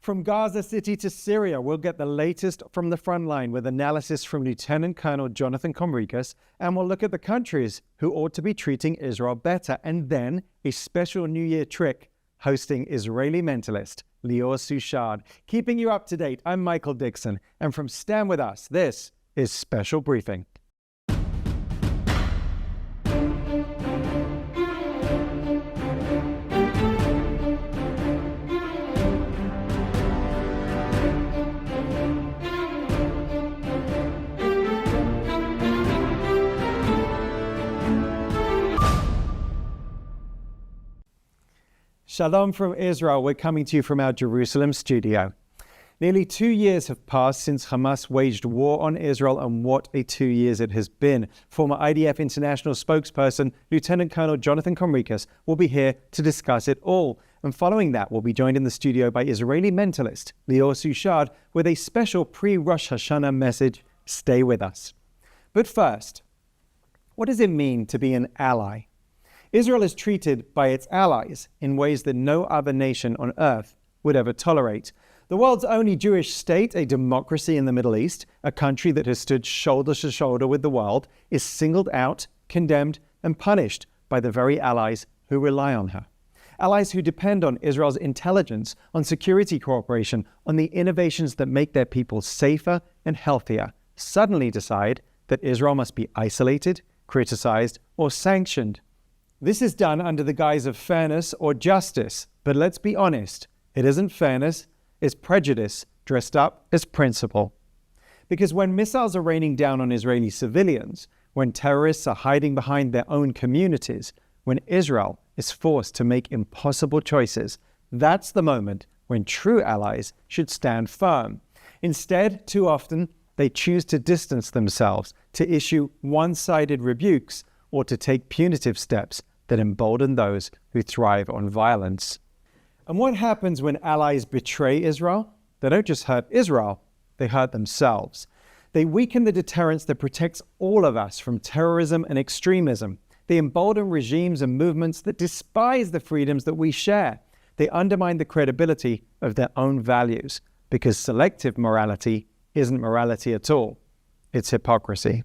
From Gaza City to Syria, we'll get the latest from the front line with analysis from Lieutenant Colonel Jonathan Conricus, and we'll look at the countries who ought to be treating Israel better, and then a special New Year trick, hosting Israeli mentalist Lior Suchard. Keeping you up to date, I'm Michael Dixon, and from Stand With Us, this is Special Briefing. Shalom from Israel. We're coming to you from our Jerusalem studio. Nearly 2 years have passed since Hamas waged war on Israel, and what a 2 years it has been. Former IDF international spokesperson Lieutenant Colonel Jonathan Conricus will be here to discuss it all. And following that, we'll be joined in the studio by Israeli mentalist Lior Suchard with a special pre-Rosh Hashanah message, Stay With Us. But first, what does it mean to be an ally? Israel is treated by its allies in ways that no other nation on earth would ever tolerate. The world's only Jewish state, a democracy in the Middle East, a country that has stood shoulder to shoulder with the world, is singled out, condemned, and punished by the very allies who rely on her. Allies who depend on Israel's intelligence, on security cooperation, on the innovations that make their people safer and healthier, suddenly decide that Israel must be isolated, criticized, or sanctioned. This is done under the guise of fairness or justice, but let's be honest, it isn't fairness, it's prejudice dressed up as principle. Because when missiles are raining down on Israeli civilians, when terrorists are hiding behind their own communities, when Israel is forced to make impossible choices, that's the moment when true allies should stand firm. Instead, too often, they choose to distance themselves, to issue one-sided rebukes, or to take punitive steps that embolden those who thrive on violence. And what happens when allies betray Israel? They don't just hurt Israel, they hurt themselves. They weaken the deterrence that protects all of us from terrorism and extremism. They embolden regimes and movements that despise the freedoms that we share. They undermine the credibility of their own values, because selective morality isn't morality at all. It's hypocrisy.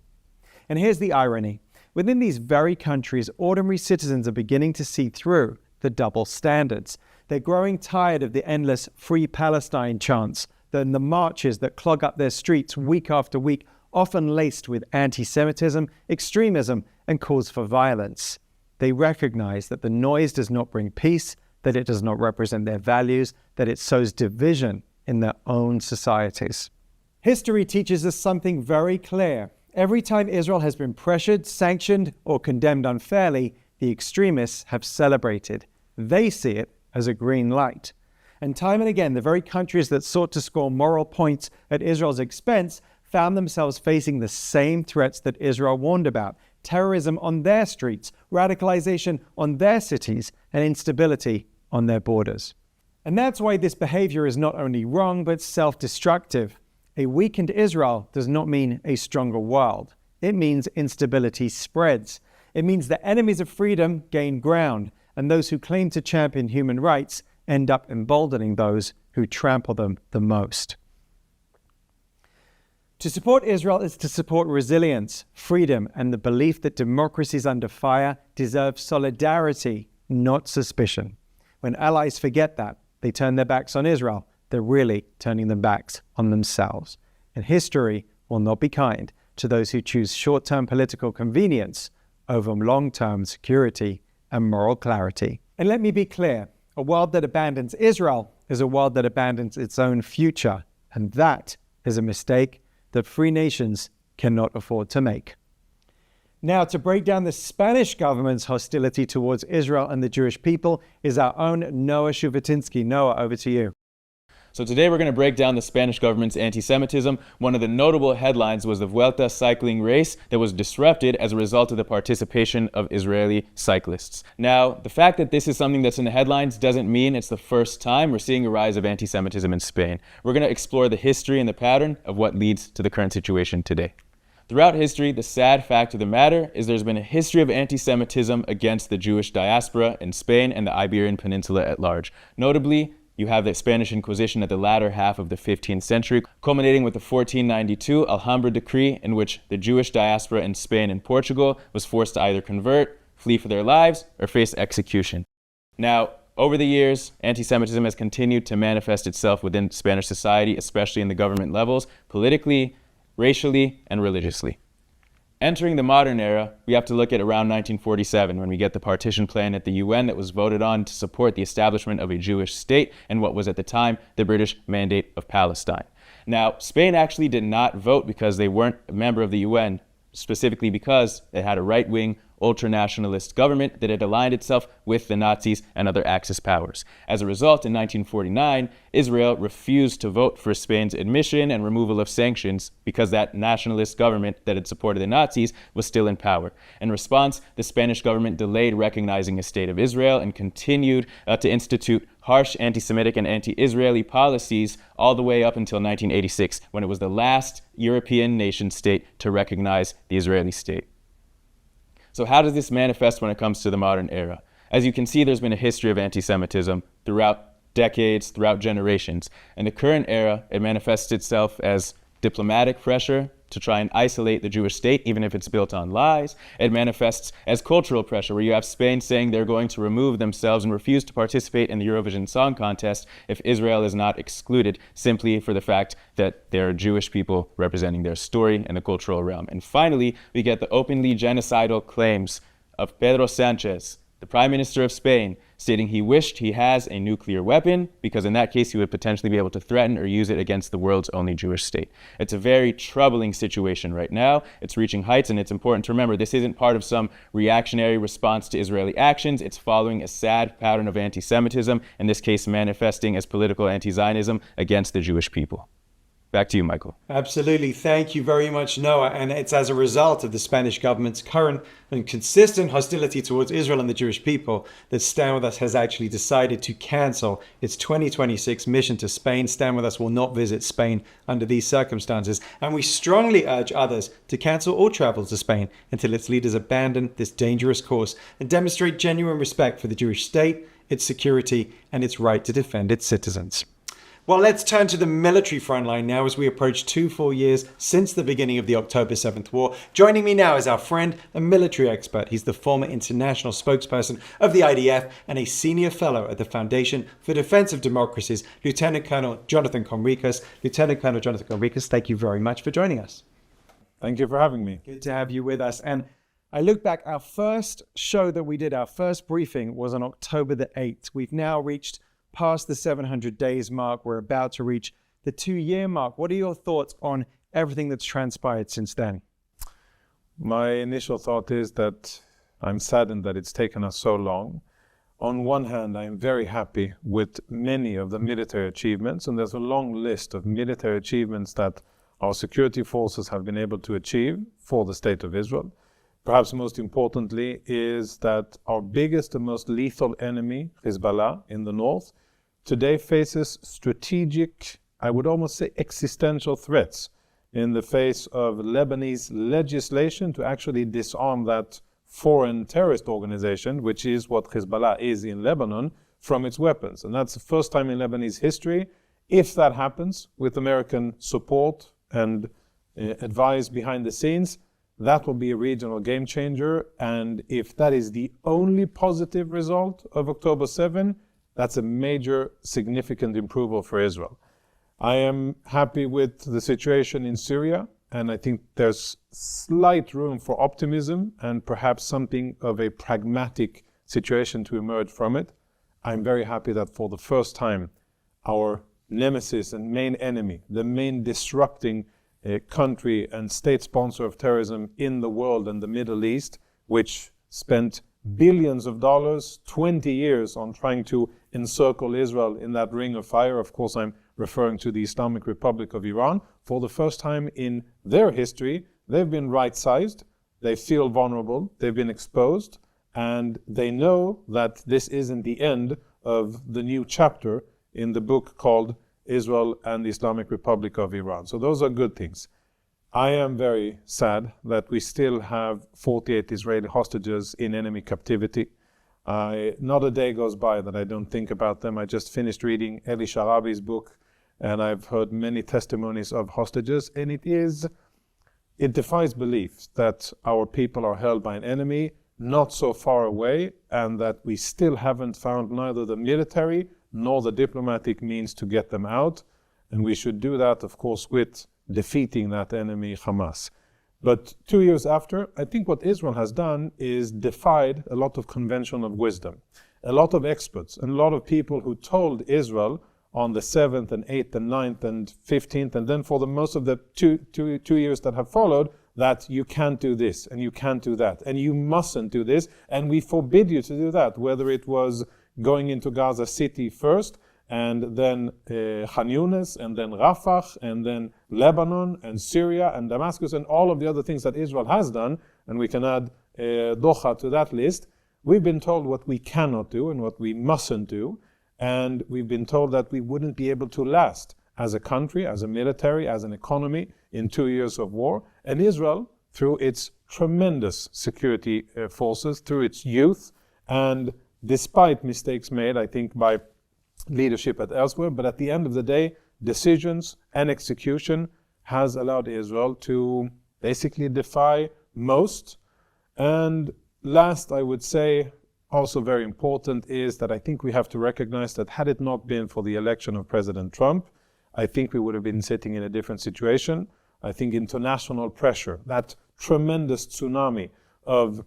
And here's the irony. Within these very countries, ordinary citizens are beginning to see through the double standards. They're growing tired of the endless Free Palestine chants, the marches that clog up their streets week after week, often laced with anti-Semitism, extremism, and calls for violence. They recognize that the noise does not bring peace, that it does not represent their values, that it sows division in their own societies. History teaches us something very clear. Every time Israel has been pressured, sanctioned, or condemned unfairly, the extremists have celebrated. They see it as a green light. And time and again, the very countries that sought to score moral points at Israel's expense found themselves facing the same threats that Israel warned about: terrorism on their streets, radicalization on their cities, and instability on their borders. And that's why this behavior is not only wrong, but self-destructive. A weakened Israel does not mean a stronger world. It means instability spreads. It means that enemies of freedom gain ground, and those who claim to champion human rights end up emboldening those who trample them the most. To support Israel is to support resilience, freedom, and the belief that democracies under fire deserve solidarity, not suspicion. When allies forget that, they turn their backs on Israel. They're really turning their backs on themselves. And history will not be kind to those who choose short-term political convenience over long-term security and moral clarity. And let me be clear, a world that abandons Israel is a world that abandons its own future. And that is a mistake that free nations cannot afford to make. Now, to break down the Spanish government's hostility towards Israel and the Jewish people is our own Noah Shuvatinsky. Noah, over to you. So today we're going to break down the Spanish government's anti-Semitism. One of the notable headlines was the Vuelta cycling race that was disrupted as a result of the participation of Israeli cyclists. Now, the fact that this is something that's in the headlines doesn't mean it's the first time we're seeing a rise of anti-Semitism in Spain. We're going to explore the history and the pattern of what leads to the current situation today. Throughout history, the sad fact of the matter is there's been a history of anti-Semitism against the Jewish diaspora in Spain and the Iberian Peninsula at large. Notably, You have the Spanish Inquisition at the latter half of the 15th century, culminating with the 1492 Alhambra Decree, in which the Jewish diaspora in Spain and Portugal was forced to either convert, flee for their lives, or face execution. Now, over the years, anti-Semitism has continued to manifest itself within Spanish society, especially in the government levels, politically, racially, and religiously. Entering the modern era, we have to look at around 1947, when we get the partition plan at the UN that was voted on to support the establishment of a Jewish state and what was at the time the British Mandate of Palestine. Now, Spain actually did not vote because they weren't a member of the UN, specifically because it had a right-wing, ultranationalist government that had aligned itself with the Nazis and other Axis powers. As a result, in 1949, Israel refused to vote for Spain's admission and removal of sanctions because that nationalist government that had supported the Nazis was still in power. In response, the Spanish government delayed recognizing a state of Israel and continued to institute harsh anti-Semitic and anti-Israeli policies all the way up until 1986, when it was the last European nation state to recognize the Israeli state. So how does this manifest when it comes to the modern era? As you can see, there's been a history of anti-Semitism throughout decades, throughout generations. In the current era, it manifests itself as diplomatic pressure to try and isolate the Jewish state, even if it's built on lies. It manifests as cultural pressure, where you have Spain saying they're going to remove themselves and refuse to participate in the Eurovision Song Contest if Israel is not excluded, simply for the fact that there are Jewish people representing their story in the cultural realm. And finally, we get the openly genocidal claims of Pedro Sanchez, the Prime Minister of Spain, stating he wished he has a nuclear weapon because in that case he would potentially be able to threaten or use it against the world's only Jewish state. It's a very troubling situation right now. It's reaching heights, and it's important to remember this isn't part of some reactionary response to Israeli actions. It's following a sad pattern of anti-Semitism, in this case manifesting as political anti-Zionism against the Jewish people. Back to you, Michael. Absolutely. Thank you very much, Noah. And it's as a result of the Spanish government's current and consistent hostility towards Israel and the Jewish people that Stand With Us has actually decided to cancel its 2026 mission to Spain. Stand With Us will not visit Spain under these circumstances. And we strongly urge others to cancel all travel to Spain until its leaders abandon this dangerous course and demonstrate genuine respect for the Jewish state, its security, and its right to defend its citizens. Well, let's turn to the military front line now as we approach 2 full years since the beginning of the October 7th war. Joining me now is our friend, a military expert. He's the former international spokesperson of the IDF and a senior fellow at the Foundation for Defense of Democracies, Lieutenant Colonel Jonathan Conricus. Lieutenant Colonel Jonathan Conricus, thank you very much for joining us. Thank you for having me. Good to have you with us. And I look back, our first show that we did, our first briefing was on October the 8th. We've now reached past the 700 days mark. We're about to reach the 2-year mark. What are your thoughts on everything that's transpired since then? My initial thought is that I'm saddened that it's taken us so long. On one hand, I am very happy with many of the military achievements, and there's a long list of military achievements that our security forces have been able to achieve for the State of Israel. Perhaps most importantly is that our biggest and most lethal enemy, Hezbollah in the north, today faces strategic, I would almost say existential threats in the face of Lebanese legislation to actually disarm that foreign terrorist organization, which is what Hezbollah is in Lebanon, from its weapons. And that's the first time in Lebanese history. If that happens with American support and advice behind the scenes, that will be a regional game changer. And if that is the only positive result of October 7, that's a major significant improvement for Israel. I am happy with the situation in Syria, and I think there's slight room for optimism and perhaps something of a pragmatic situation to emerge from it. I'm very happy that for the first time, our nemesis and main enemy, the main disrupting country and state sponsor of terrorism in the world and the Middle East, which spent billions of dollars, 20 years on trying to encircle Israel in that ring of fire. Of course, I'm referring to the Islamic Republic of Iran. For the first time in their history, they've been right-sized, they feel vulnerable, they've been exposed, and they know that this isn't the end of the new chapter in the book called Israel and the Islamic Republic of Iran. So those are good things. I am very sad that we still have 48 Israeli hostages in enemy captivity. Not a day goes by that I don't think about them. I just finished reading Eli Sharabi's book, and I've heard many testimonies of hostages, and it defies belief that our people are held by an enemy not so far away, and that we still haven't found neither the military nor the diplomatic means to get them out. And we should do that, of course, with defeating that enemy, Hamas. But 2 years after, I think what Israel has done is defied a lot of conventional wisdom. A lot of experts and a lot of people who told Israel on the 7th and 8th and 9th and 15th, and then for the most of the two years that have followed, that you can't do this and you can't do that and you mustn't do this and we forbid you to do that, whether it was going into Gaza City first and then Khan Yunis and then Rafah and then Lebanon and Syria and Damascus and all of the other things that Israel has done, and we can add Doha to that list. We've been told what we cannot do and what we mustn't do, and we've been told that we wouldn't be able to last as a country, as a military, as an economy in 2 years of war. And Israel, through its tremendous security forces, through its youth, and despite mistakes made, I think, by leadership at elsewhere, but at the end of the day, decisions and execution has allowed Israel to basically defy most. And last, I would say, also very important, is that I think we have to recognize that had it not been for the election of President Trump, I think we would have been sitting in a different situation. I think international pressure, that tremendous tsunami of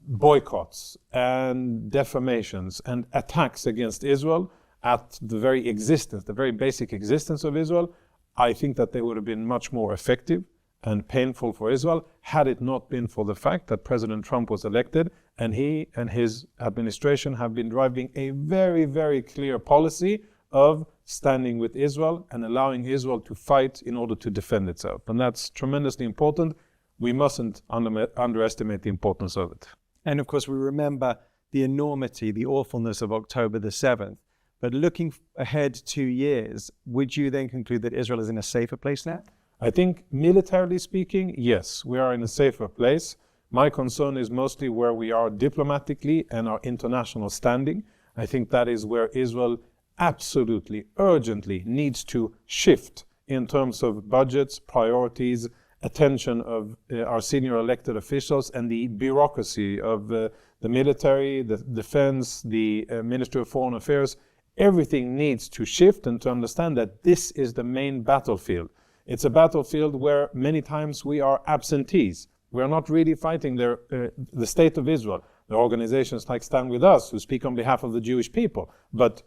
boycotts and defamations and attacks against Israel at the very existence, the very basic existence of Israel, I think that they would have been much more effective and painful for Israel had it not been for the fact that President Trump was elected and he and his administration have been driving a very, very clear policy of standing with Israel and allowing Israel to fight in order to defend itself. And that's tremendously important. We mustn't underestimate the importance of it. And of course, we remember the enormity, the awfulness of October the 7th. But looking ahead 2 years, would you then conclude that Israel is in a safer place now? I think militarily speaking, yes, we are in a safer place. My concern is mostly where we are diplomatically and our international standing. I think that is where Israel absolutely, urgently needs to shift in terms of budgets, priorities, attention of our senior elected officials and the bureaucracy of the military, the defense, the Ministry of Foreign Affairs. Everything needs to shift and to understand that this is the main battlefield. It's a battlefield where many times we are absentees. We are not really fighting the state of Israel. There are organizations like StandWithUs who speak on behalf of the Jewish people, but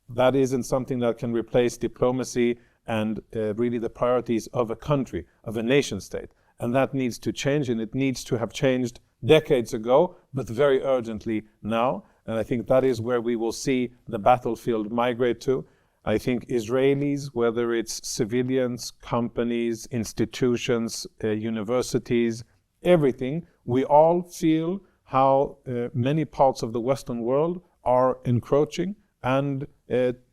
that isn't something that can replace diplomacy and really the priorities of a country, of a nation state. And that needs to change, and it needs to have changed decades ago, but very urgently now. And I think that is where we will see the battlefield migrate to. I think Israelis, whether it's civilians, companies, institutions, universities, everything, we all feel how many parts of the Western world are encroaching and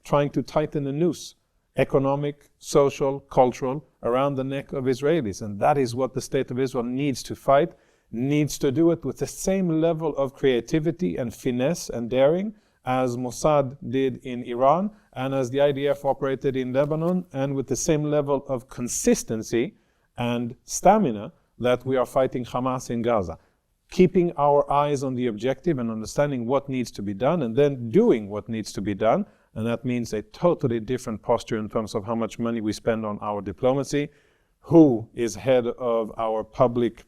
trying to tighten the noose, economic, social, cultural, around the neck of Israelis. And that is what the state of Israel needs to fight, needs to do it with the same level of creativity and finesse and daring as Mossad did in Iran and as the IDF operated in Lebanon, and with the same level of consistency and stamina that we are fighting Hamas in Gaza. Keeping our eyes on the objective and understanding what needs to be done and then doing what needs to be done. And that means a totally different posture in terms of how much money we spend on our diplomacy, who is head of our public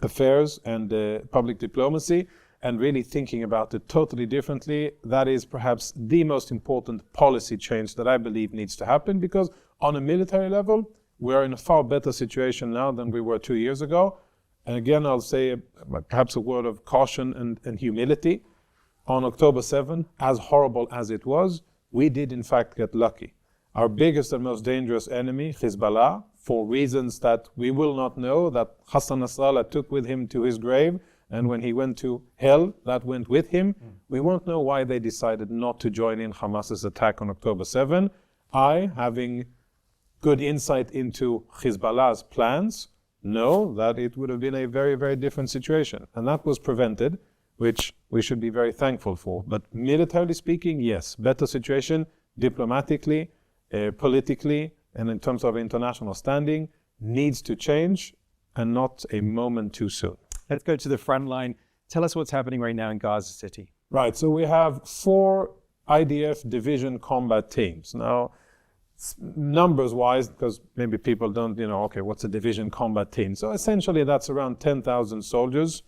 affairs and public diplomacy, and really thinking about it totally differently. That is perhaps the most important policy change that I believe needs to happen, because on a military level, we are in a far better situation now than we were 2 years ago. And again, I'll say perhaps a word of caution and humility. On October 7, as horrible as it was, we did in fact get lucky. Our biggest and most dangerous enemy, Hezbollah, for reasons that we will not know, that Hassan Nasrallah took with him to his grave, and when he went to hell, that went with him. We won't know why they decided not to join in Hamas's attack on October 7. I, having good insight into Hezbollah's plans, know that it would have been a very, very different situation. And that was prevented which we should be very thankful for. But militarily speaking, yes, better situation diplomatically, politically, and in terms of international standing needs to change, and not a moment too soon. Let's go to the front line. Tell us what's happening right now in Gaza City. Right, so we have 4 IDF division combat teams. Now, numbers-wise, because maybe people don't, okay, what's a division combat team? So essentially that's around 10,000 soldiers,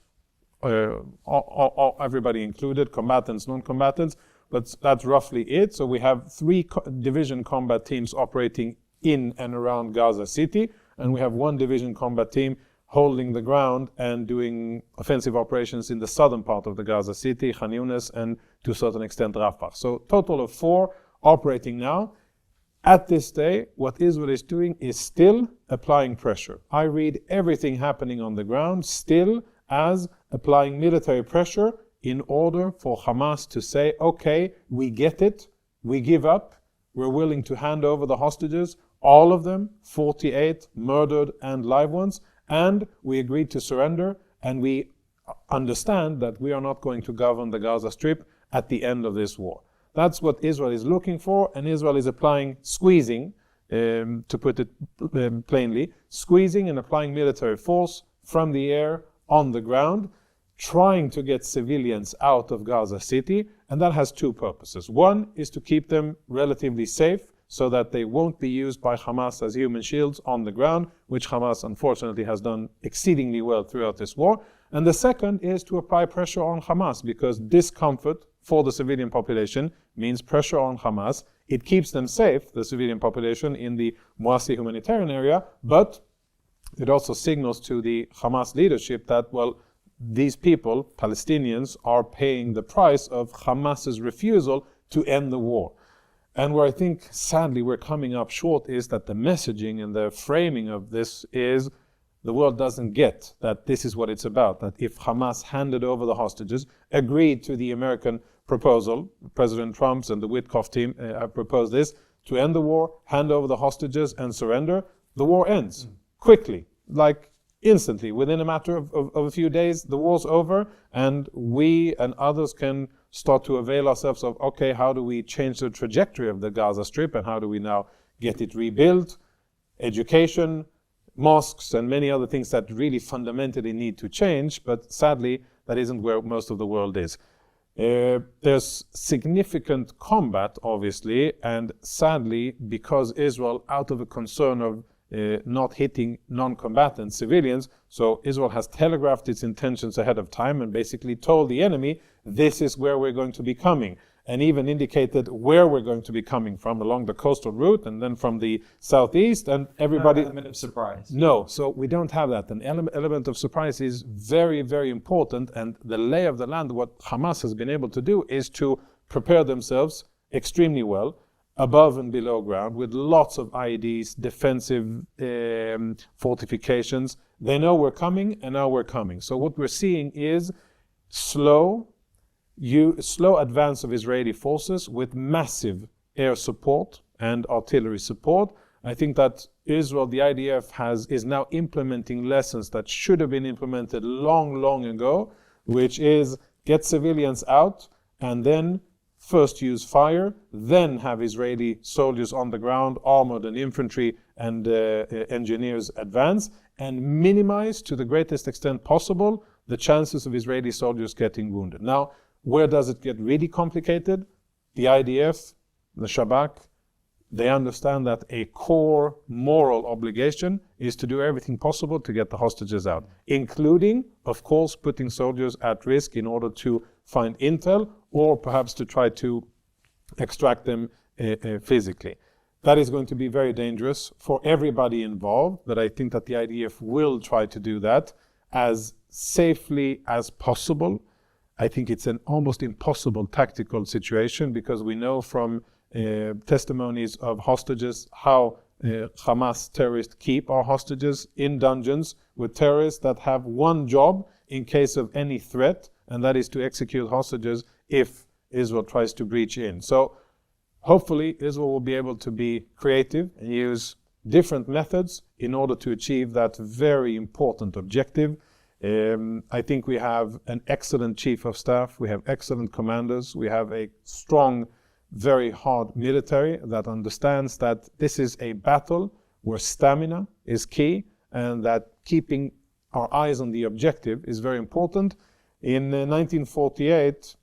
everybody included, combatants, non-combatants, but that's roughly it. So we have 3 division combat teams operating in and around Gaza City, and we have 1 division combat team holding the ground and doing offensive operations in the southern part of the Gaza City, Khan Yunis, and to a certain extent Rafah. So total of 4 operating now. At this day, what Israel is doing is still applying pressure. I read everything happening on the ground still as applying military pressure in order for Hamas to say, okay, we get it, we give up, we're willing to hand over the hostages, all of them, 48 murdered and live ones, and we agreed to surrender, and we understand that we are not going to govern the Gaza Strip at the end of this war. That's what Israel is looking for, and Israel is applying squeezing, to put it plainly, squeezing and applying military force from the air on the ground, trying to get civilians out of Gaza City, and that has 2 purposes. One is to keep them relatively safe, so that they won't be used by Hamas as human shields on the ground, which Hamas unfortunately has done exceedingly well throughout this war. And the second is to apply pressure on Hamas, because discomfort for the civilian population means pressure on Hamas. It keeps them safe, the civilian population, in the Moassi humanitarian area, but it also signals to the Hamas leadership that, well, these people, Palestinians, are paying the price of Hamas's refusal to end the war. And where I think, sadly, we're coming up short is that the messaging and the framing of this is the world doesn't get that this is what it's about, that if Hamas handed over the hostages, agreed to the American proposal, President Trump's and the Witkoff team proposed this, to end the war, hand over the hostages and surrender, the war ends quickly, like instantly. Within a matter of a few days, the war's over, and we and others can start to avail ourselves of, okay, how do we change the trajectory of the Gaza Strip, and how do we now get it rebuilt? Education, mosques, and many other things that really fundamentally need to change, but sadly, that isn't where most of the world is. There's significant combat, obviously, and sadly, because Israel, out of a concern of not hitting non-combatant civilians, so Israel has telegraphed its intentions ahead of time and basically told the enemy, this is where we're going to be coming, and even indicated where we're going to be coming from, along the coastal route and then from the southeast, and everybody... No element of surprise. No, so we don't have that. An element of surprise is very, very important, and the lay of the land, what Hamas has been able to do is to prepare themselves extremely well, above and below ground, with lots of IEDs, defensive fortifications. They know we're coming, and now we're coming. So what we're seeing is slow advance of Israeli forces with massive air support and artillery support. I think that Israel, the IDF, is now implementing lessons that should have been implemented long ago, which is get civilians out and then first use fire, then have Israeli soldiers on the ground, armored and infantry and engineers advance, and minimize to the greatest extent possible the chances of Israeli soldiers getting wounded. Now, where does it get really complicated? The IDF, the Shabak, they understand that a core moral obligation is to do everything possible to get the hostages out, including, of course, putting soldiers at risk in order to find intel, or perhaps to try to extract them physically. That is going to be very dangerous for everybody involved, but I think that the IDF will try to do that as safely as possible. I think it's an almost impossible tactical situation, because we know from testimonies of hostages how Hamas terrorists keep our hostages in dungeons with terrorists that have one job in case of any threat, and that is to execute hostages if Israel tries to breach in. So hopefully Israel will be able to be creative and use different methods in order to achieve that very important objective. I think we have an excellent chief of staff, we have excellent commanders, we have a strong, very hard military that understands that this is a battle where stamina is key and that keeping our eyes on the objective is very important. In 1948,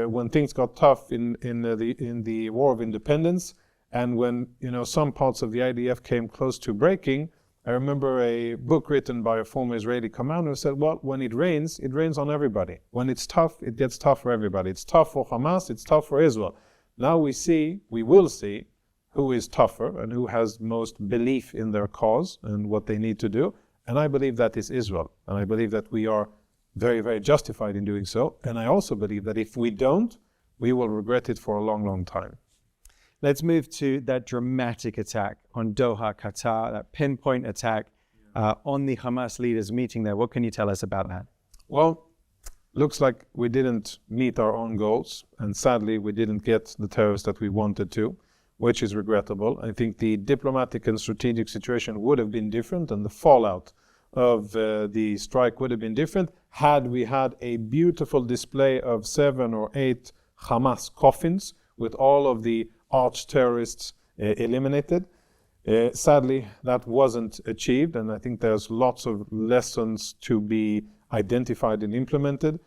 when things got tough in the War of Independence, and when some parts of the IDF came close to breaking, I remember a book written by a former Israeli commander who said, well, when it rains on everybody. When it's tough, it gets tough for everybody. It's tough for Hamas, it's tough for Israel. Now we will see who is tougher and who has most belief in their cause and what they need to do. And I believe that is Israel. And I believe that we are very, very justified in doing so. And I also believe that if we don't, we will regret it for a long, long time. Let's move to that dramatic attack on Doha, Qatar, that pinpoint attack on the Hamas leaders meeting there. What can you tell us about that? Well, looks like we didn't meet our own goals. And sadly, we didn't get the terrorists that we wanted to, which is regrettable. I think the diplomatic and strategic situation would have been different, and the fallout of the strike would have been different had we had a beautiful display of 7 or 8 Hamas coffins with all of the arch-terrorists eliminated. Sadly, that wasn't achieved, and I think there's lots of lessons to be identified and implemented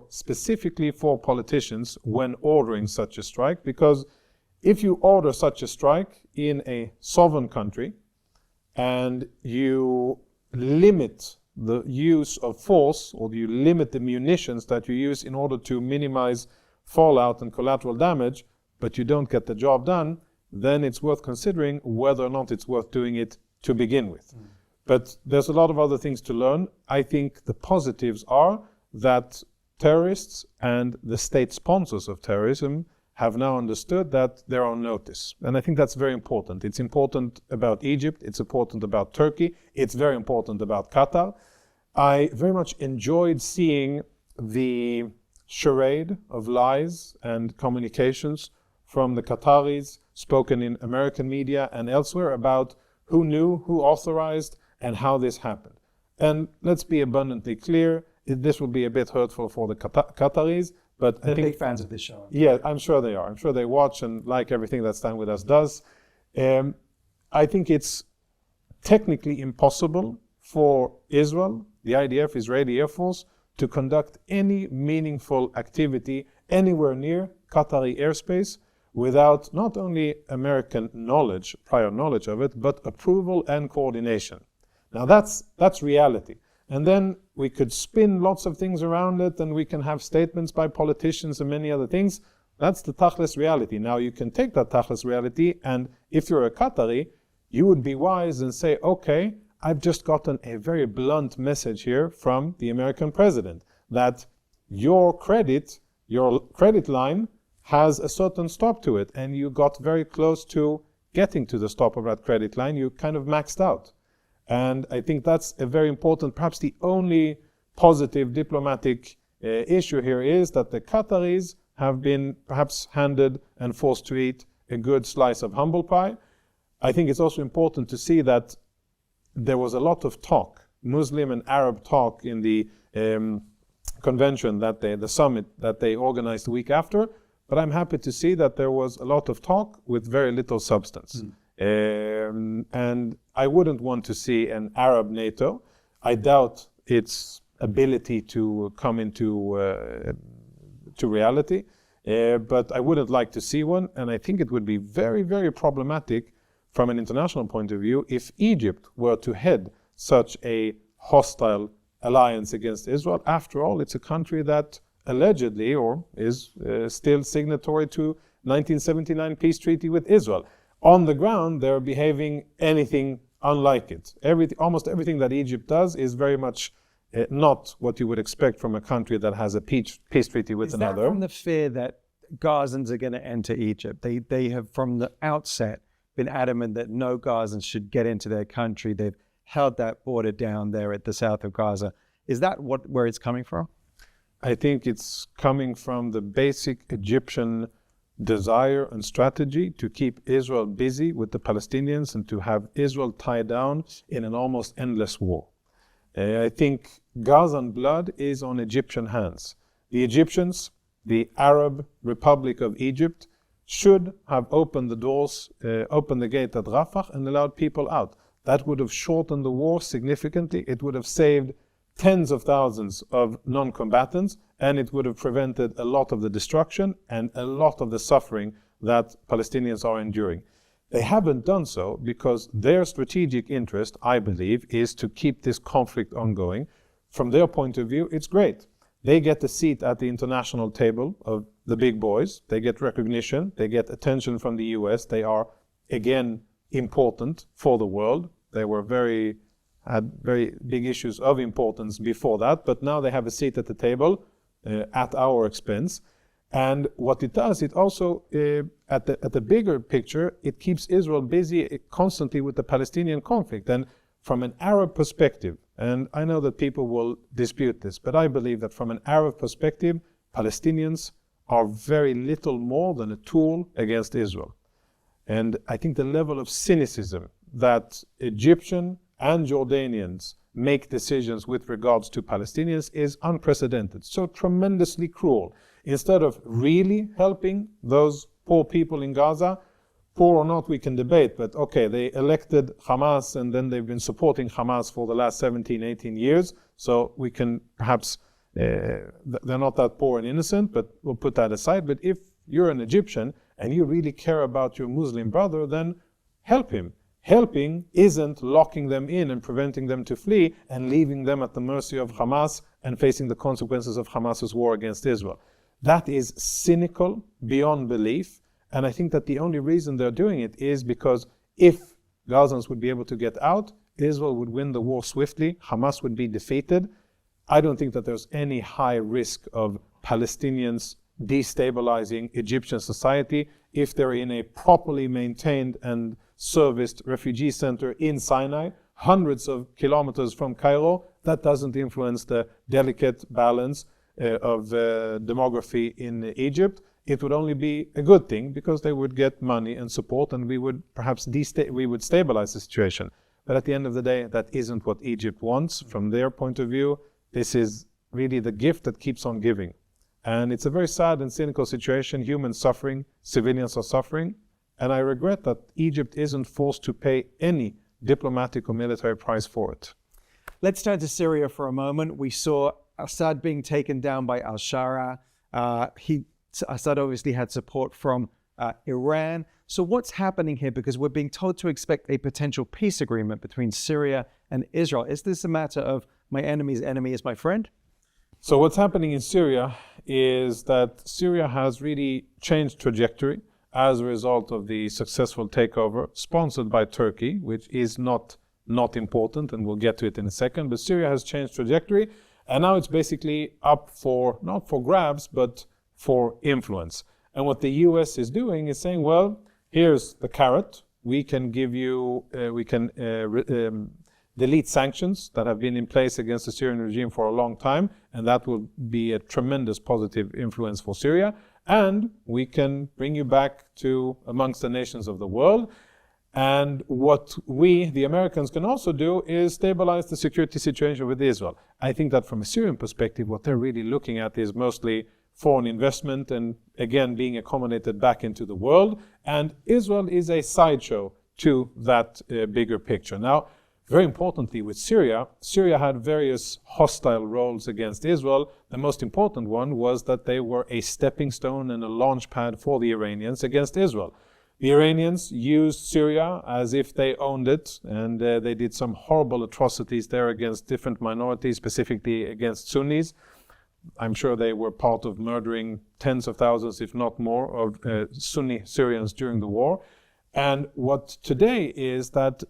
specifically for politicians when ordering such a strike, because if you order such a strike in a sovereign country and you limit the use of force, or you limit the munitions that you use in order to minimize fallout and collateral damage, but you don't get the job done, then it's worth considering whether or not it's worth doing it to begin with. But there's a lot of other things to learn. I think the positives are that terrorists and the state sponsors of terrorism have now understood that they're on notice. And I think that's very important. It's important about Egypt, it's important about Turkey, it's very important about Qatar. I very much enjoyed seeing the charade of lies and communications from the Qataris, spoken in American media and elsewhere, about who knew, who authorized, and how this happened. And let's be abundantly clear, this will be a bit hurtful for the Qataris, but They're big fans of this show. Yeah, I'm sure they are. I'm sure they watch and like everything that StandWithUs does. I think it's technically impossible for Israel, the IDF, Israeli Air Force, to conduct any meaningful activity anywhere near Qatari airspace without not only American knowledge, prior knowledge of it, but approval and coordination. Now that's reality. And then we could spin lots of things around it, and we can have statements by politicians and many other things. That's the tachlis reality. Now you can take that tachlis reality, and if you're a Qatari, you would be wise and say, okay, I've just gotten a very blunt message here from the American president that your credit line has a certain stop to it, and you got very close to getting to the stop of that credit line. You kind of maxed out. And I think that's a very important, perhaps the only positive diplomatic issue here is that the Qataris have been perhaps handed and forced to eat a good slice of humble pie. I think it's also important to see that there was a lot of talk, Muslim and Arab talk, in the convention the summit that they organized the week after, but I'm happy to see that there was a lot of talk with very little substance. And I wouldn't want to see an Arab NATO. I doubt its ability to come into to reality, but I wouldn't like to see one, and I think it would be very, very problematic from an international point of view if Egypt were to head such a hostile alliance against Israel. After all, it's a country that allegedly, or is still signatory to 1979 peace treaty with Israel. On the ground, they're behaving anything unlike it. Almost everything that Egypt does is very much not what you would expect from a country that has a peace treaty with another. Is that from the fear that Gazans are going to enter Egypt? They have, from the outset, been adamant that no Gazans should get into their country. They've held that border down there at the south of Gaza. Is that where it's coming from? I think it's coming from the basic Egyptian desire and strategy to keep Israel busy with the Palestinians and to have Israel tied down in an almost endless war. I think Gazan blood is on Egyptian hands. The Egyptians, the Arab Republic of Egypt, should have opened the doors, opened the gate at Rafah and allowed people out. That would have shortened the war significantly. It would have saved tens of thousands of non-combatants, and it would have prevented a lot of the destruction and a lot of the suffering that Palestinians are enduring. They haven't done so because their strategic interest, I believe, is to keep this conflict ongoing. From their point of view, it's great. They get a seat at the international table of the big boys. They get recognition. They get attention from the US. They are, again, important for the world. They had very big issues of importance before that, but now they have a seat at the table at our expense. And what it does, it also, at the bigger picture, it keeps Israel busy constantly with the Palestinian conflict. And from an Arab perspective, and I know that people will dispute this, but I believe that from an Arab perspective, Palestinians are very little more than a tool against Israel. And I think the level of cynicism that Egyptian and Jordanians make decisions with regards to Palestinians is unprecedented, so tremendously cruel. Instead of really helping those poor people in Gaza, poor or not we can debate, but okay, they elected Hamas and then they've been supporting Hamas for the last 17, 18 years, so we can perhaps, they're not that poor and innocent, but we'll put that aside. But if you're an Egyptian and you really care about your Muslim brother, then help him. Helping isn't locking them in and preventing them to flee and leaving them at the mercy of Hamas and facing the consequences of Hamas's war against Israel. That is cynical beyond belief, and I think that the only reason they're doing it is because if Gazans would be able to get out, Israel would win the war swiftly, Hamas would be defeated. I don't think that there's any high risk of Palestinians destabilizing Egyptian society if they're in a properly maintained and serviced refugee center in Sinai, hundreds of kilometers from Cairo. That doesn't influence the delicate balance of demography in Egypt. It would only be a good thing because they would get money and support, and we would perhaps stabilize the situation. But at the end of the day, that isn't what Egypt wants. From their point of view, this is really the gift that keeps on giving. And it's a very sad and cynical situation. Humans suffering, civilians are suffering. And I regret that Egypt isn't forced to pay any diplomatic or military price for it. Let's turn to Syria for a moment. We saw Assad being taken down by al-Shara. Assad obviously had support from Iran. So what's happening here? Because we're being told to expect a potential peace agreement between Syria and Israel. Is this a matter of my enemy's enemy is my friend? So what's happening in Syria is that Syria has really changed trajectory as a result of the successful takeover sponsored by Turkey, which is not important, and we'll get to it in a second. But Syria has changed trajectory, and now it's basically up for, not for grabs, but for influence. And what the US is doing is saying, well, here's the carrot. We can give you, delete sanctions that have been in place against the Syrian regime for a long time, and that will be a tremendous positive influence for Syria. And we can bring you back to amongst the nations of the world. And what we, the Americans, can also do is stabilize the security situation with Israel. I think that from a Syrian perspective, what they're really looking at is mostly foreign investment and, again, being accommodated back into the world. And Israel is a sideshow to that bigger picture. Now, very importantly, with Syria, Syria had various hostile roles against Israel. The most important one was that they were a stepping stone and a launch pad for the Iranians against Israel. The Iranians used Syria as if they owned it, and they did some horrible atrocities there against different minorities, specifically against Sunnis. I'm sure they were part of murdering tens of thousands, if not more, of Sunni Syrians during the war. And what today is that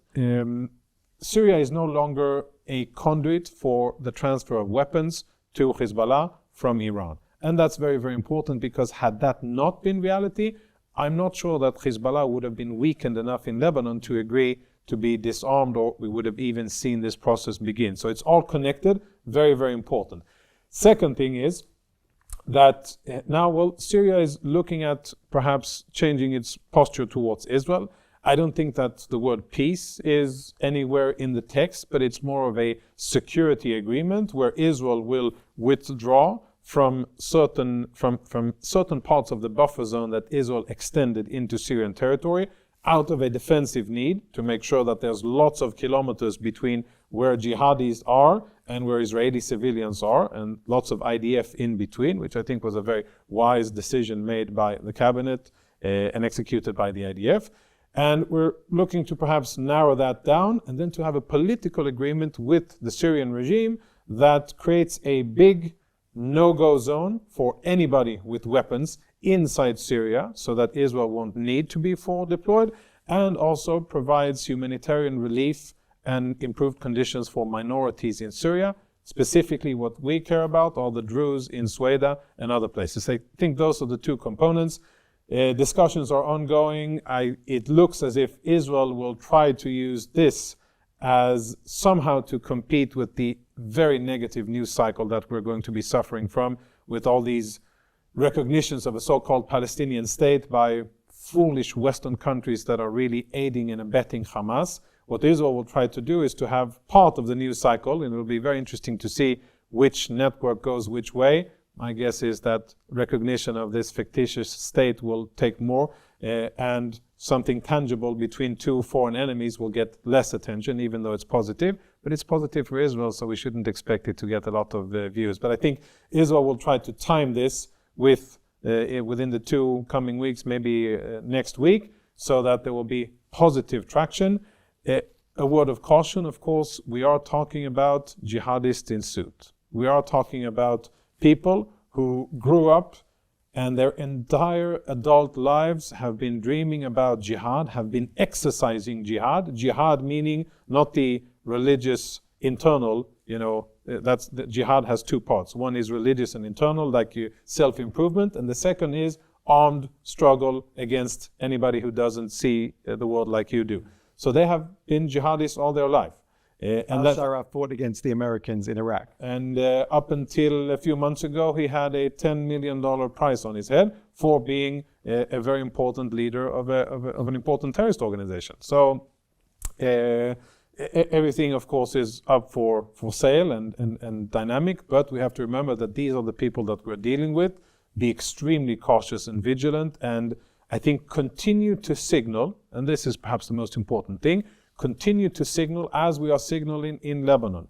Syria is no longer a conduit for the transfer of weapons to Hezbollah from Iran. And that's very, very important, because had that not been reality, I'm not sure that Hezbollah would have been weakened enough in Lebanon to agree to be disarmed, or we would have even seen this process begin. So it's all connected, very, very important. Second thing is that now, well, Syria is looking at perhaps changing its posture towards Israel. I don't think that the word peace is anywhere in the text, but it's more of a security agreement where Israel will withdraw from certain parts of the buffer zone that Israel extended into Syrian territory out of a defensive need to make sure that there's lots of kilometers between where jihadis are and where Israeli civilians are, and lots of IDF in between, which I think was a very wise decision made by the cabinet and executed by the IDF. And we're looking to perhaps narrow that down and then to have a political agreement with the Syrian regime that creates a big no-go zone for anybody with weapons inside Syria so that Israel won't need to be forward deployed, and also provides humanitarian relief and improved conditions for minorities in Syria. Specifically what we care about are the Druze in Sweden and other places. I think those are the two components. Discussions are ongoing. It looks as if Israel will try to use this as somehow to compete with the very negative news cycle that we're going to be suffering from, with all these recognitions of a so-called Palestinian state by foolish Western countries that are really aiding and abetting Hamas. What Israel will try to do is to have part of the news cycle, and it will be very interesting to see which network goes which way. My guess is that recognition of this fictitious state will take more, and something tangible between two foreign enemies will get less attention, even though it's positive. But it's positive for Israel, so we shouldn't expect it to get a lot of views. But I think Israel will try to time this with within the 2 coming weeks, maybe next week, so that there will be positive traction. A word of caution, of course, we are talking about jihadists in suit. We are talking about people who grew up and their entire adult lives have been dreaming about jihad, have been exercising jihad. Jihad meaning not the religious internal, jihad has 2 parts. One is religious and internal, like self-improvement, and the second is armed struggle against anybody who doesn't see the world like you do. So they have been jihadists all their life. Al-Shara fought against the Americans in Iraq. And up until a few months ago, he had a $10 million price on his head for being a very important leader of an important terrorist organization. So everything, of course, is up for sale and dynamic, but we have to remember that these are the people that we're dealing with. Be extremely cautious and vigilant, and I think continue to signal, and this is perhaps the most important thing, continue to signal as we are signaling in Lebanon,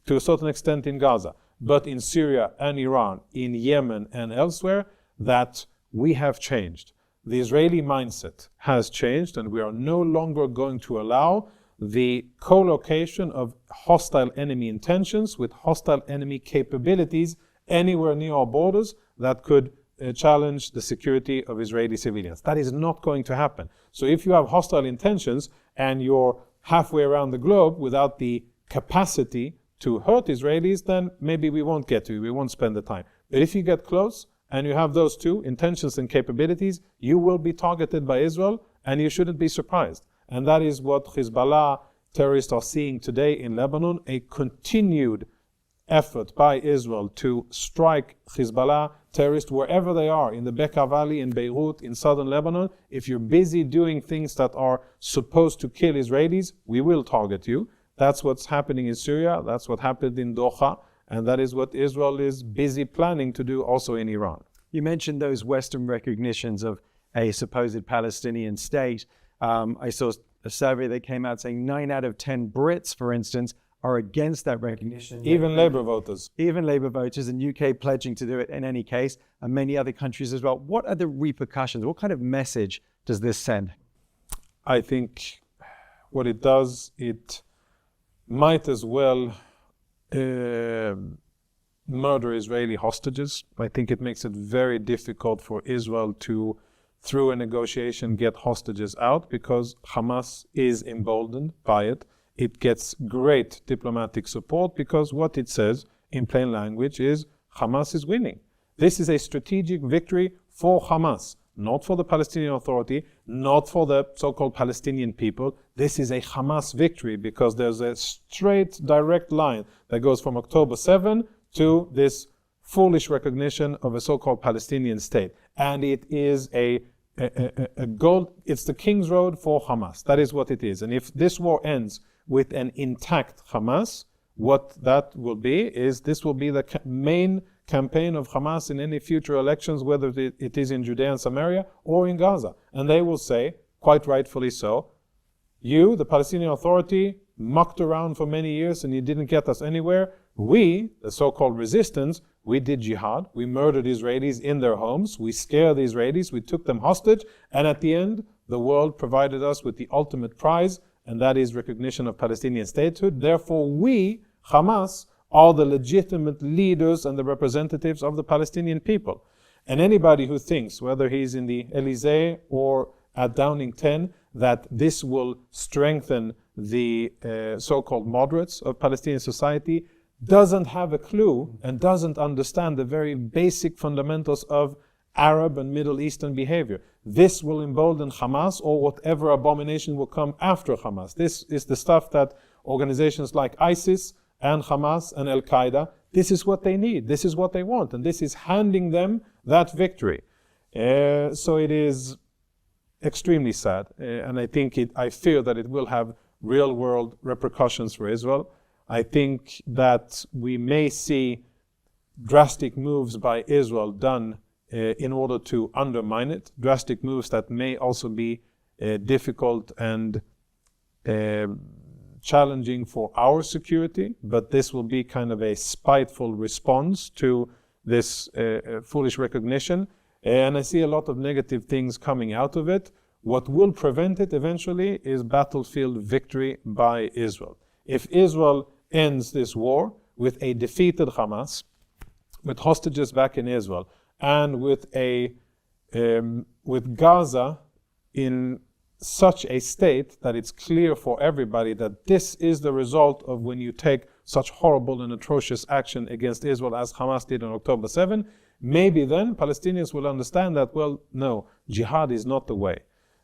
to a certain extent in Gaza, but in Syria and Iran, in Yemen and elsewhere, that we have changed. The Israeli mindset has changed, and we are no longer going to allow the co-location of hostile enemy intentions with hostile enemy capabilities anywhere near our borders that could challenge the security of Israeli civilians. That is not going to happen. So if you have hostile intentions and you're halfway around the globe without the capacity to hurt Israelis, then maybe we won't get to you, we won't spend the time. But if you get close and you have those 2, intentions and capabilities, you will be targeted by Israel, and you shouldn't be surprised. And that is what Hezbollah terrorists are seeing today in Lebanon, a continued effort by Israel to strike Hezbollah terrorists wherever they are, in the Bekaa Valley, in Beirut, in southern Lebanon. If you're busy doing things that are supposed to kill Israelis, we will target you. That's what's happening in Syria, that's what happened in Doha, and that is what Israel is busy planning to do also in Iran. You mentioned those Western recognitions of a supposed Palestinian state. I saw a survey that came out saying 9 out of 10 Brits, for instance, are against that recognition. Even Labour voters. Even Labour voters, and UK pledging to do it in any case, and many other countries as well. What are the repercussions? What kind of message does this send? I think what it does, it might as well murder Israeli hostages. I think it makes it very difficult for Israel to, through a negotiation, get hostages out, because Hamas is emboldened by it. It gets great diplomatic support because what it says in plain language is Hamas is winning. This is a strategic victory for Hamas, not for the Palestinian Authority, not for the so-called Palestinian people. This is a Hamas victory because there's a straight, direct line that goes from October 7 to this foolish recognition of a so-called Palestinian state. And it is a a gold. It's the King's Road for Hamas. That is what it is. And if this war ends with an intact Hamas, what that will be is this will be the main campaign of Hamas in any future elections, whether it is in Judea and Samaria or in Gaza. And they will say, quite rightfully so, you, the Palestinian Authority, mucked around for many years and you didn't get us anywhere. We, the so-called resistance, we did jihad. We murdered Israelis in their homes. We scared the Israelis. We took them hostage. And at the end, the world provided us with the ultimate prize, and that is recognition of Palestinian statehood. Therefore, we, Hamas, are the legitimate leaders and the representatives of the Palestinian people. And anybody who thinks, whether he's in the Elysee or at Downing 10, that this will strengthen the so-called moderates of Palestinian society doesn't have a clue and doesn't understand the very basic fundamentals of Arab and Middle Eastern behavior. This will embolden Hamas or whatever abomination will come after Hamas. This is the stuff that organizations like ISIS and Hamas and Al-Qaeda, this is what they need, this is what they want, and this is handing them that victory. So it is extremely sad, and I fear that it will have real-world repercussions for Israel. I think that we may see drastic moves by Israel done in order to undermine it, drastic moves that may also be difficult and challenging for our security, but this will be kind of a spiteful response to this foolish recognition. And I see a lot of negative things coming out of it. What will prevent it eventually is battlefield victory by Israel. If Israel ends this war with a defeated Hamas, with hostages back in Israel, and with Gaza in such a state that it's clear for everybody that this is the result of when you take such horrible and atrocious action against Israel as Hamas did on October 7, maybe then Palestinians will understand that, well, no, jihad is not the way,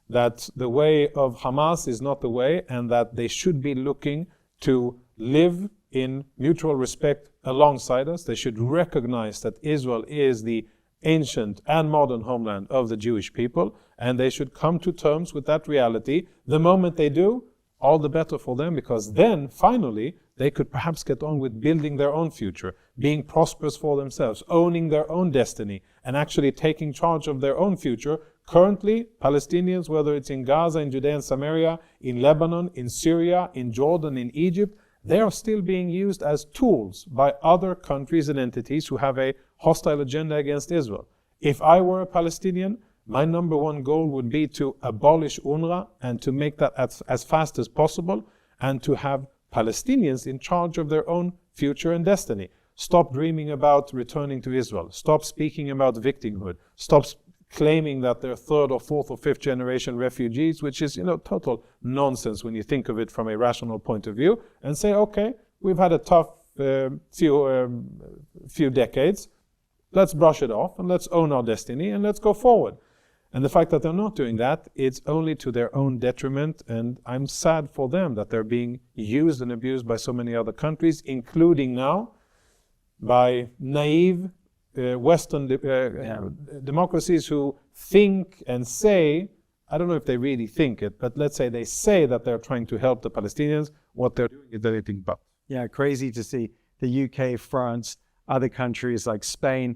that the way of Hamas is not the way, and that they should be looking to live in mutual respect alongside us. They should recognize that Israel is the ancient and modern homeland of the Jewish people, and they should come to terms with that reality. The moment they do, all the better for them, because then, finally, they could perhaps get on with building their own future, being prosperous for themselves, owning their own destiny, and actually taking charge of their own future. Currently, Palestinians, whether it's in Gaza, in Judea and Samaria, in Lebanon, in Syria, in Jordan, in Egypt, they are still being used as tools by other countries and entities who have a hostile agenda against Israel. If I were a Palestinian, my number one goal would be to abolish UNRWA and to make that as fast as possible, and to have Palestinians in charge of their own future and destiny. Stop dreaming about returning to Israel. Stop speaking about victimhood. Stop claiming that they're third or fourth or fifth generation refugees, which is, total nonsense when you think of it from a rational point of view, and say, okay, we've had a tough few decades. Let's brush it off and let's own our destiny and let's go forward. And the fact that they're not doing that, it's only to their own detriment, and I'm sad for them that they're being used and abused by so many other countries, including now by naive Western democracies who think and say, I don't know if they really think it, but let's say they say that they're trying to help the Palestinians. What they're doing is anything but. Yeah, crazy to see the UK, France, other countries like Spain,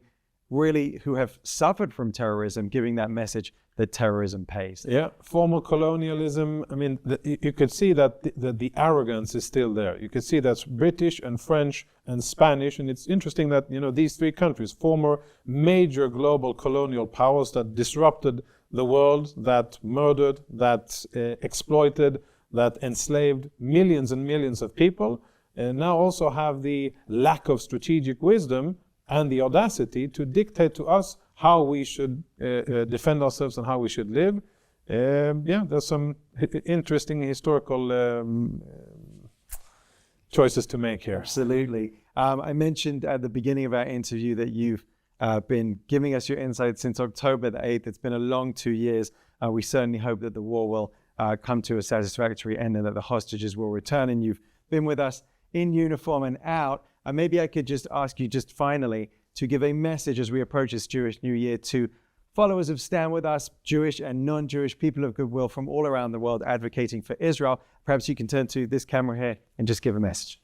really who have suffered from terrorism, giving that message that terrorism pays. Yeah, formal colonialism. I mean, you could see that the arrogance is still there. You could see that's British and French and Spanish, and it's interesting that these three countries, former major global colonial powers that disrupted the world, that murdered, that exploited, that enslaved millions and millions of people, and now also have the lack of strategic wisdom and the audacity to dictate to us how we should defend ourselves and how we should live. There's some interesting historical choices to make here. Absolutely. I mentioned at the beginning of our interview that you've been giving us your insights since October the 8th. It's been a long 2 years. We certainly hope that the war will come to a satisfactory end and that the hostages will return. And you've been with us in uniform and out. Maybe I could just ask you just finally to give a message as we approach this Jewish New Year to followers of Stand With Us, Jewish and non-Jewish people of goodwill from all around the world advocating for Israel. Perhaps you can turn to this camera here and just give a message.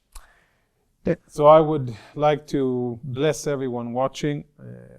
So I would like to bless everyone watching.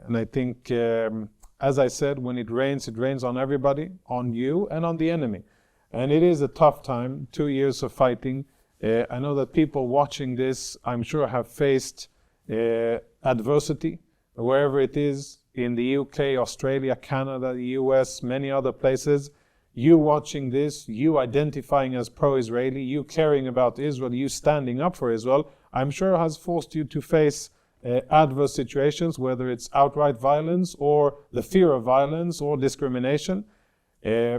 And I think, as I said, when it rains on everybody, on you and on the enemy. And it is a tough time, 2 years of fighting. I know that people watching this, I'm sure, have faced adversity, wherever it is, in the UK, Australia, Canada, the US, many other places. You watching this, you identifying as pro-Israeli, you caring about Israel, you standing up for Israel, I'm sure has forced you to face adverse situations, whether it's outright violence or the fear of violence or discrimination.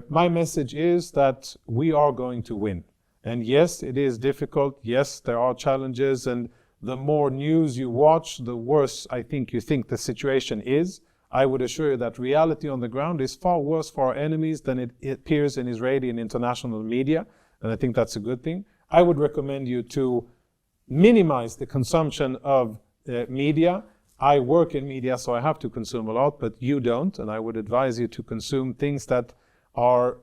My message is that we are going to win. And yes, it is difficult. Yes, there are challenges. And the more news you watch, the worse I think you think the situation is. I would assure you that reality on the ground is far worse for our enemies than it appears in Israeli and international media. And I think that's a good thing. I would recommend you to minimize the consumption of media. I work in media, so I have to consume a lot, but you don't. And I would advise you to consume things that are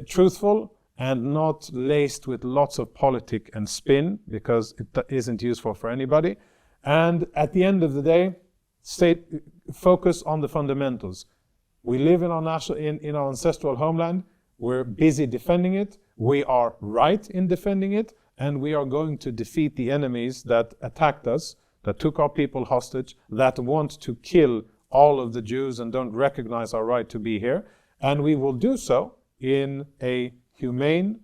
truthful and not laced with lots of politic and spin, because it isn't useful for anybody. And at the end of the day, focus on the fundamentals. We live in our ancestral homeland. We're busy defending it. We are right in defending it. And we are going to defeat the enemies that attacked us, that took our people hostage, that want to kill all of the Jews and don't recognize our right to be here. And we will do so in a humane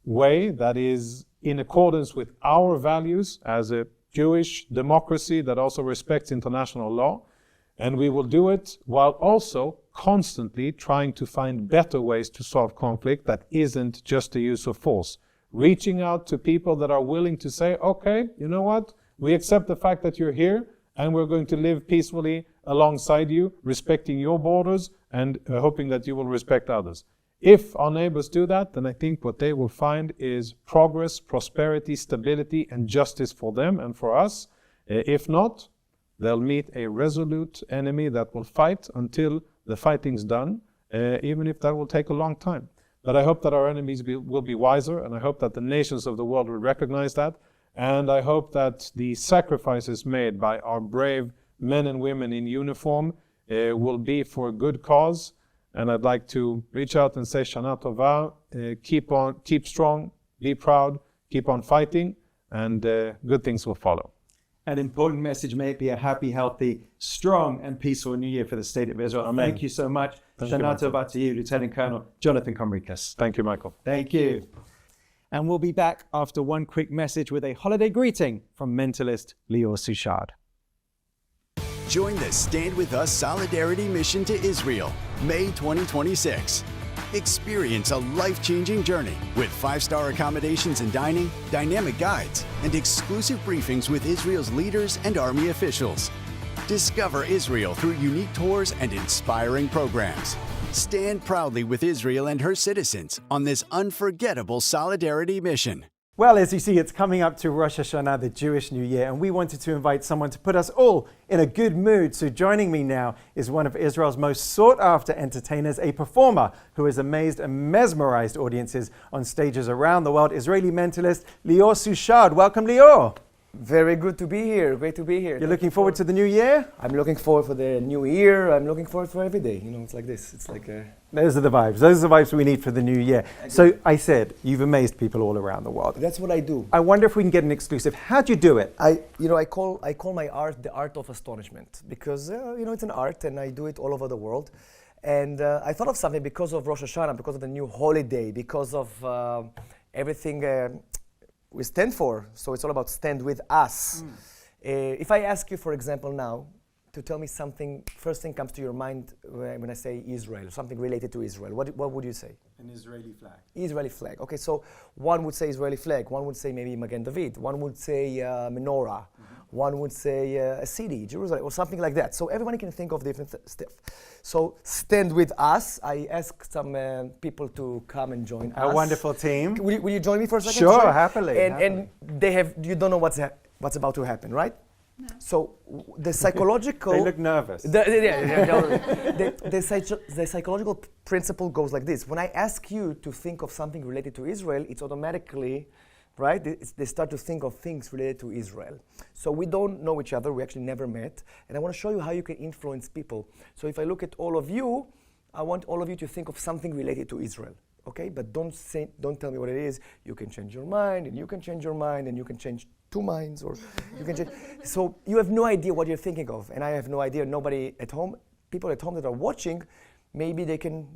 way that is in accordance with our values as a Jewish democracy that also respects international law. And we will do it while also constantly trying to find better ways to solve conflict that isn't just the use of force. Reaching out to people that are willing to say, okay, you know what? We accept the fact that you're here and we're going to live peacefully alongside you, respecting your borders and hoping that you will respect others. If our neighbors do that, then I think what they will find is progress, prosperity, stability, and justice for them and for us. If not, they'll meet a resolute enemy that will fight until the fighting's done, even if that will take a long time. But I hope that our enemies will be wiser, and I hope that the nations of the world will recognize that. And I hope that the sacrifices made by our brave men and women in uniform will be for a good cause. And I'd like to reach out and say, Shana Tova, keep strong, be proud, keep on fighting, and good things will follow. An important message. May it be a happy, healthy, strong, and peaceful New Year for the State of Israel. Amen. Thank you so much. Shana Tova to you, Lieutenant Colonel Jonathan Conricus. Thank you, Michael. Thank you. And we'll be back after one quick message with a holiday greeting from Mentalist Lior Suchard. Join the Stand With Us Solidarity Mission to Israel, May 2026. Experience a life-changing journey with 5-star accommodations and dining, dynamic guides, and exclusive briefings with Israel's leaders and army officials. Discover Israel through unique tours and inspiring programs. Stand proudly with Israel and her citizens on this unforgettable solidarity mission. Well, as you see, it's coming up to Rosh Hashanah, the Jewish New Year, and we wanted to invite someone to put us all in a good mood. So joining me now is one of Israel's most sought-after entertainers, a performer who has amazed and mesmerized audiences on stages around the world, Israeli mentalist Lior Suchard. Welcome, Lior. Very good to be here. Great to be here. You're looking forward to the new year? I'm looking forward for the new year. I'm looking forward for every day. You know, it's like this. It's like a... Those are the vibes. Those are the vibes we need for the new year. So I said, you've amazed people all around the world. That's what I do. I wonder if we can get an exclusive. How'd you do it? I call my art the art of astonishment because, it's an art and I do it all over the world. And I thought of something because of Rosh Hashanah, because of the new holiday, because of everything we stand for. So it's all about stand with us. If I ask you, for example, now, to tell me something, first thing comes to your mind when I say Israel, something related to Israel. What would you say? An Israeli flag. Israeli flag. Okay, so one would say Israeli flag. One would say maybe Magen David. One would say menorah. One would say a city, Jerusalem, or something like that. So everybody can think of different stuff. So stand with us. I asked some people to come and join us. A wonderful team. Will you join me for a second? Sure, happily. And they have. You don't know what's about to happen, right? So the psychological... They look nervous. The psychological principle goes like this. When I ask you to think of something related to Israel, it's automatically, right? They start to think of things related to Israel. So we don't know each other. We actually never met. And I want to show you how you can influence people. So if I look at all of you, I want all of you to think of something related to Israel. Okay? But don't tell me what it is. You can change your mind, and you can change your mind, and you can change 2 minds, or you can change. So you have no idea what you're thinking of, and I have no idea. Nobody at home, people at home that are watching, maybe they can,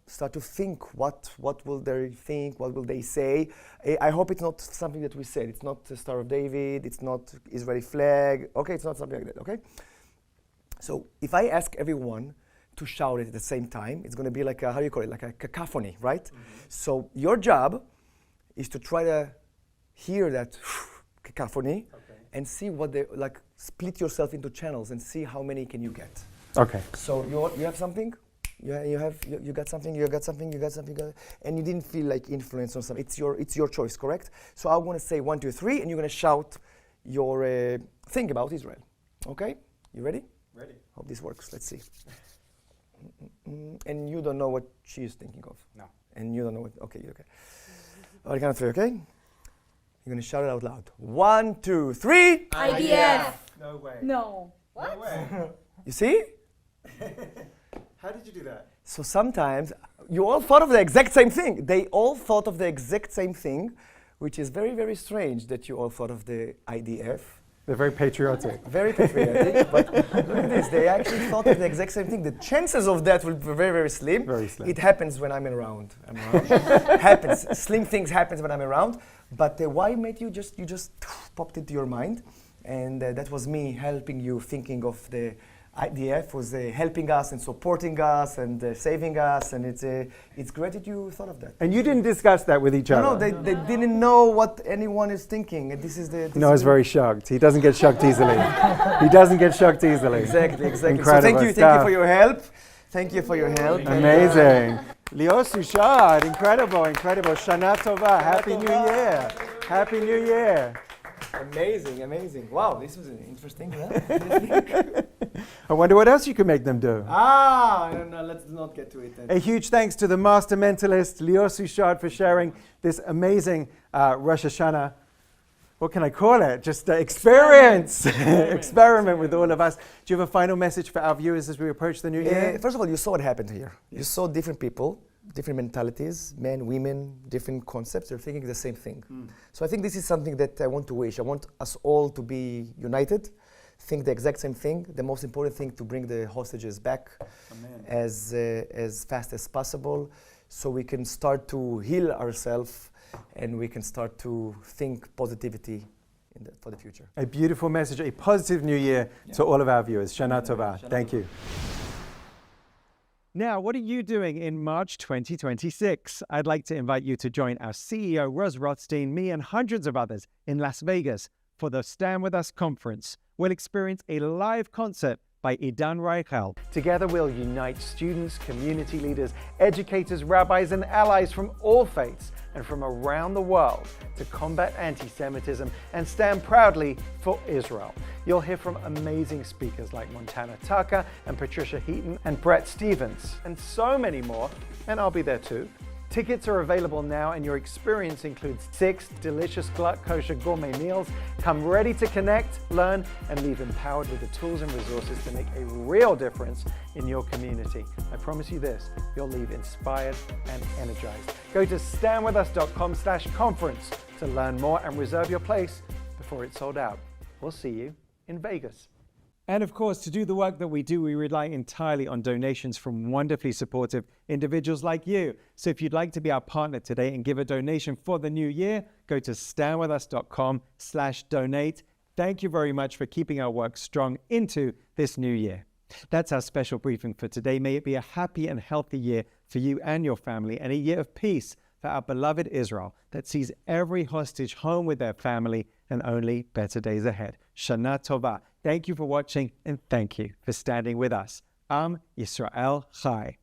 start to think what will they think, what will they say. I hope it's not something that we said. It's not the Star of David. It's not Israeli flag. Okay, it's not something like that. Okay. So if I ask everyone to shout it at the same time, it's going to be like how do you call it? Like a cacophony, right? Mm-hmm. So your job is to try to hear that cacophony and see what they like. Split yourself into channels and see how many can you get. Okay. So you have something. You got something. You got something. You got something. And you didn't feel like influence on something. It's your choice, correct? So I want to say 1, 2, 3, and you're going to shout your thing about Israel. Okay? You ready? Ready. Hope this works. Let's see. And you don't know what she is thinking of. No. And you don't know what. Okay. Okay. On the count of 3. Okay. You're going to shout it out loud. 1, 2, 3. IDF. No way. No. What? No way. You see? How did you do that? So sometimes you all thought of the exact same thing. They all thought of the exact same thing, which is very, very strange that you all thought of the IDF. They're very patriotic. Very patriotic, but look at this. They actually thought of the exact same thing. The chances of that will be very, very slim. Very slim. It happens when I'm around. Happens. Slim things happens when I'm around. But why made you just popped into your mind, and that was me helping you thinking of the IDF was helping us and supporting us and saving us, and it's great that you thought of that. And you didn't discuss that with each other? No, they didn't know what anyone is thinking. And this is the. Noah's very shocked. He doesn't get shocked easily. He doesn't get shocked easily. Exactly. Incredible So thank you stuff. for your help. Thank you for your help. Amazing. Lior Suchard, incredible. Shana Tova, Happy New Year. Happy New Year. Amazing. Wow, this was interesting. Huh? I wonder what else you could make them do. I don't know. Let's not get to it then. A huge thanks to the master mentalist, Lior Suchard, for sharing this amazing Rosh Hashanah. What can I call it? Just experience. Experiment with all of us. Do you have a final message for our viewers as we approach the new year? First of all, you saw what happened here. You saw different people, different mentalities, men, women, different concepts. They're thinking the same thing. So I think this is something that I want to wish. I want us all to be united, think the exact same thing. The most important thing to bring the hostages back as fast as possible, so we can start to heal ourselves and we can start to think positivity for the future. A beautiful message, a positive new year to all of our viewers. Shana Tova. Thank you. Now, what are you doing in March 2026? I'd like to invite you to join our CEO, Roz Rothstein, me, and hundreds of others in Las Vegas for the Stand With Us conference. We'll experience a live concert by Idan Reichel. Together, we'll unite students, community leaders, educators, rabbis, and allies from all faiths and from around the world to combat anti-Semitism and stand proudly for Israel. You'll hear from amazing speakers like Montana Tucker and Patricia Heaton and Brett Stevens, and so many more, and I'll be there too. Tickets are available now, and your experience includes 6 delicious glut kosher gourmet meals. Come ready to connect, learn, and leave empowered with the tools and resources to make a real difference in your community. I promise you this, you'll leave inspired and energized. Go to standwithus.com/conference to learn more and reserve your place before it's sold out. We'll see you in Vegas. And of course, to do the work that we do, we rely entirely on donations from wonderfully supportive individuals like you. So if you'd like to be our partner today and give a donation for the new year, go to standwithus.com/donate. Thank you very much for keeping our work strong into this new year. That's our special briefing for today. May it be a happy and healthy year for you and your family, and a year of peace for our beloved Israel that sees every hostage home with their family and only better days ahead. Shana Tova. Thank you for watching, and thank you for standing with us. Am Yisrael Chai.